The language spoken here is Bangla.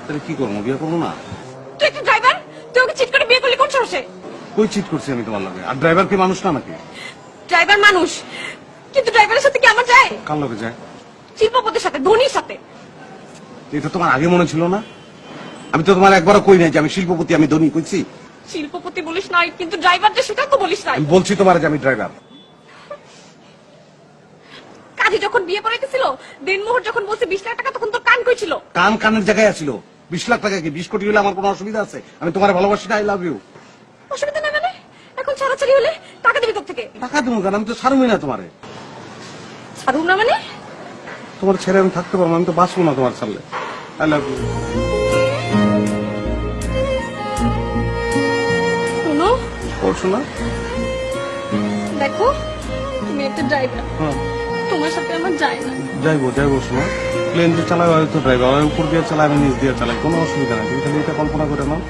তাহলে কি করবো, বিয়ে করবো না? তুই একটা ড্রাইভার, তুই ওকে চিট করে বিয়ে করলি কোন সাহসে? কই চিট করছি আমি তোমার লগে? আর ড্রাইভার কি মানুষ না নাকি? ড্রাইভার মানুষ, কিন্তু ড্রাইভারের সাথে কি আমার যায়? কার লগে যায়? শিল্পপতির সাথে, ধোনির সাথে। এটা তোমার আগে মনে ছিল না? আমি তো তোমার একবারও কই নাই যে আমি শিল্পপতি, আমি ধনী কইছি? শিল্পপতি বলিস নাই, কিন্তু ড্রাইভার যে সেটা তো বলিস নাই। আমি বলছি তোমার যে আমি ড্রাইভার। কাজী যখন বিয়ে পড়াইতেছিল, দিনমোহর যখন বলছে 20 লাখ টাকা, তখন তোর কান কই ছিল? কান কানের জায়গায় আছিল। 20 লাখ টাকা কি 20 কোটি হলে আমার কোনো অসুবিধা আছে? আমি তোমার ভালোবাসি না, আই লাভ ইউ। অসুবিধা নেই মানে? এখন ছাড়াছাড়ি হলে টাকা দিবি তোর থেকে? টাকা দেবো কেন? আমি তো ছাড়বই না তোমারে। ছাড়ুন না মানে? তোমার ছেড়ে আমি থাকতে পারবো না, আমি তো বাঁচবো না তোমার ছাড়লে। I love you. শোনো, করছো না? দেখো, তুমি একটা ড্রাইভার, হ্যাঁ তোমার সাথে আমার যায় না। যাইবো যাইবো, শোনো, প্লেন যে চালায় হয়তো ড্রাইভার উপর দিয়ে চালায়, আমি নিচ দিয়ে চালাই, কোনো অসুবিধা নেই। তুমি খালি এটা কল্পনা করে নাও।